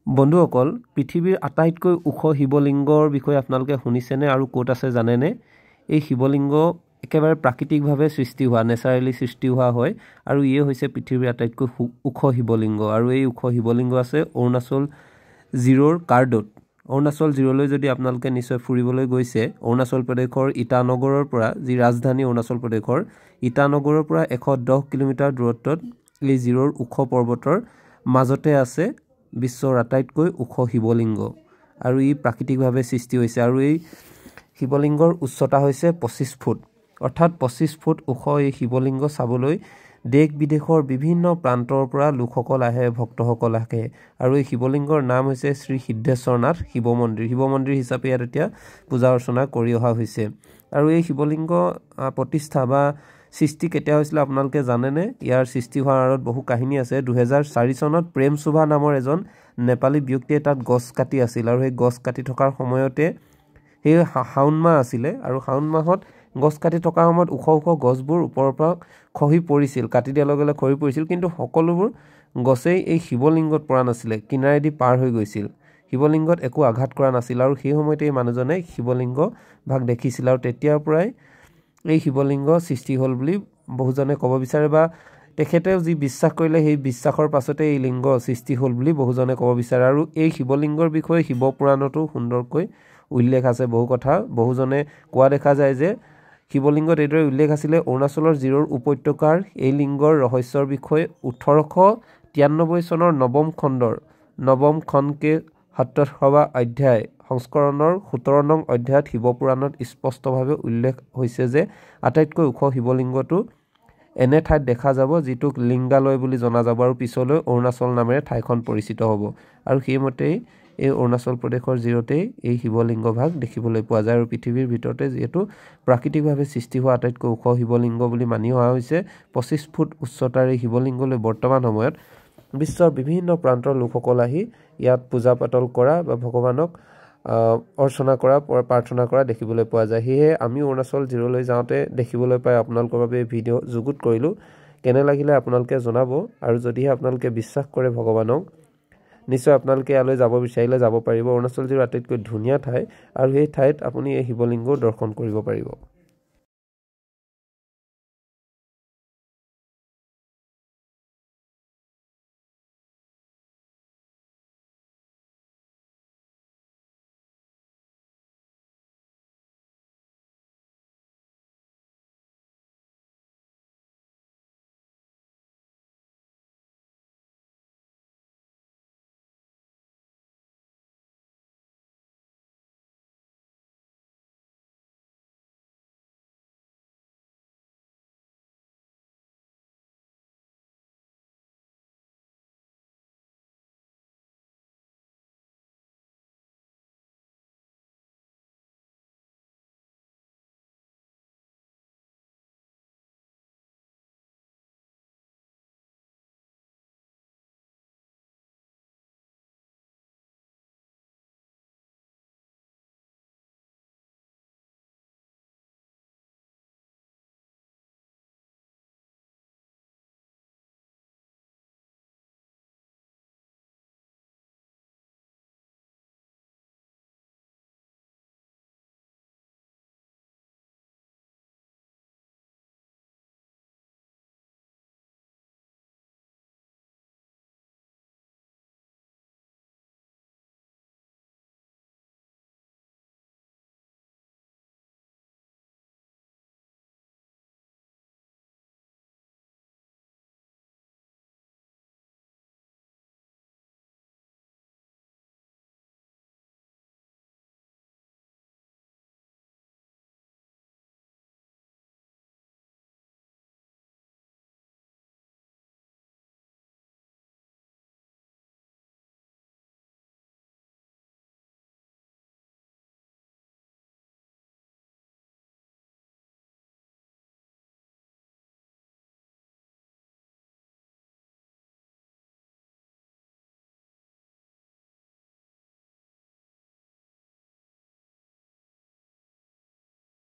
বন্ধুসকল পৃথিৱীৰ আটাইতকৈ ওখ শিৱলিংগৰ বিষয়ে আপোনালোকে শুনিছেনে আৰু ক'ত আছে জানেনে? এই শিৱলিংগ একেবাৰে প্ৰাকৃতিকভাৱে সৃষ্টি হোৱা নেচাৰেলি সৃষ্টি হোৱা হয় আৰু ইয়ে হৈছে পৃথিৱীৰ আটাইতকৈ ওখ শিৱলিংগ আৰু এই ওখ শিৱলিংগ আছে অৰুণাচল জিৰোৰ কাৰ্ডত। অৰুণাচল জিৰ'লৈ যদি আপোনালোকে নিশ্চয় ফুৰিবলৈ গৈছে, অৰুণাচল প্ৰদেশৰ ইটানগৰৰ পৰা যি ৰাজধানী অৰুণাচল প্ৰদেশৰ ইটানগৰৰ পৰা 110 কিলোমিটাৰ দূৰত্বত এই জিৰোৰ ওখ পৰ্বতৰ মাজতে আছে বিশ্বৰ আটাইতকৈ ওখ শিৱলিংগ আৰু ই প্ৰাকৃতিকভাৱে সৃষ্টি হৈছে আৰু এই শিৱলিংগৰ উচ্চতা হৈছে 25 ফুট অৰ্থাৎ 25 ফুট ওখ এই শিৱলিংগ চাবলৈ দেশ বিদেশৰ বিভিন্ন প্ৰান্তৰ পৰা লোকসকল আহে, ভক্তসকল আহে আৰু এই শিৱলিংগৰ নাম হৈছে শ্ৰী সিদ্ধেশ্বৰনাথ শিৱ মন্দিৰ হিচাপে ইয়াত এতিয়া পূজা অৰ্চনা কৰি অহা হৈছে। আৰু এই শিৱলিংগ প্ৰতিষ্ঠা বা সৃষ্টি কেতিয়া হৈছিল আপোনালোকে জানেনে? ইয়াৰ সৃষ্টি হোৱাৰ আঁৰত বহু কাহিনী আছে। 2004 চনত প্ৰেম শোভা নামৰ এজন নেপালী ব্যক্তিয়ে তাত গছ কাটি আছিল আৰু সেই গছ কাটি থকাৰ সময়তে সেই শাওণ মাহ আছিলে আৰু শাওণ মাহত গছ কাটি থকাৰ সময়ত ওখ ওখ গছবোৰ ওপৰৰ পৰা খহি পৰিছিল, কাটি দিয়াৰ লগে লগে খহি পৰিছিল, কিন্তু সকলোবোৰ গছেই এই শিৱলিংগত পৰা নাছিলে, কিনাৰেদি পাৰ হৈ গৈছিল, শিৱলিংগত একো আঘাত কৰা নাছিল আৰু সেই সময়তে এই মানুহজনে শিৱলিংগ ভাগ দেখিছিল আৰু তেতিয়াৰ পৰাই এই শিৱলিংগ সৃষ্টি হ'ল বুলি বহুজনে ক'ব বিচাৰে বা তেখেতেও যি বিশ্বাস কৰিলে সেই বিশ্বাসৰ পাছতে এই লিংগ সৃষ্টি হ'ল বুলি বহুজনে ক'ব বিচাৰে। আৰু এই শিৱলিংগৰ বিষয়ে শিৱ পুৰাণতো সুন্দৰকৈ উল্লেখ আছে। বহুজনে কোৱা দেখা যায় যে শিৱলিংগত এইদৰে উল্লেখ আছিলে, অৰুণাচলৰ জিৰোৰ উপত্যকাৰ এই লিংগৰ ৰহস্যৰ বিষয়ে 1893 চনৰ নৱম খণ্ডকে 17 অধ্যায় সংস্কৰণৰ 17 নং অধ্যায়ত শিৱপুৰাণত স্পষ্টভাৱে উল্লেখ হৈছে যে আটাইতকৈ ওখ শিৱলিংগটো এনে ঠাইত দেখা যাব যিটোক লিংগালয় বুলি জনা যাব আৰু পিছলৈ অৰুণাচল নামেৰে ঠাইখন পৰিচিত হ'ব আৰু সেইমতেই এই অৰুণাচল প্ৰদেশৰ জিৰ'তেই এই শিৱলিংগ ভাগ দেখিবলৈ পোৱা যায় আৰু পৃথিৱীৰ ভিতৰতে যিহেতু প্ৰাকৃতিকভাৱে সৃষ্টি হোৱা আটাইতকৈ ওখ শিৱলিংগ বুলি মানি অহা হৈছে। 25 ফুট উচ্চতাৰ এই শিৱলিংগলৈ বৰ্তমান সময়ত বিশ্বৰ বিভিন্ন প্ৰান্তৰ লোকসকল আহি ইয়াত পূজা পাতল কৰা বা ভগৱানক অৰ্চনা কৰা, প্ৰাৰ্থনা কৰা দেখিবলৈ পোৱা যায়। সেয়েহে আমি অৰুণাচল জিৰ'লৈ যাওঁতে দেখিবলৈ পাই আপোনালোকৰ বাবে এই ভিডিঅ' যুগুত কৰিলোঁ। কেনে লাগিলে আপোনালোকে জনাব আৰু যদিহে আপোনালোকে বিশ্বাস কৰে ভগৱানক, নিশ্চয় আপোনালোকে ইয়ালৈ যাব বিচাৰিলে যাব পাৰিব। অৰুণাচল জিৰ' আটাইতকৈ ধুনীয়া ঠাই আৰু সেই ঠাইত আপুনি এই শিৱলিংগও দৰ্শন কৰিব পাৰিব।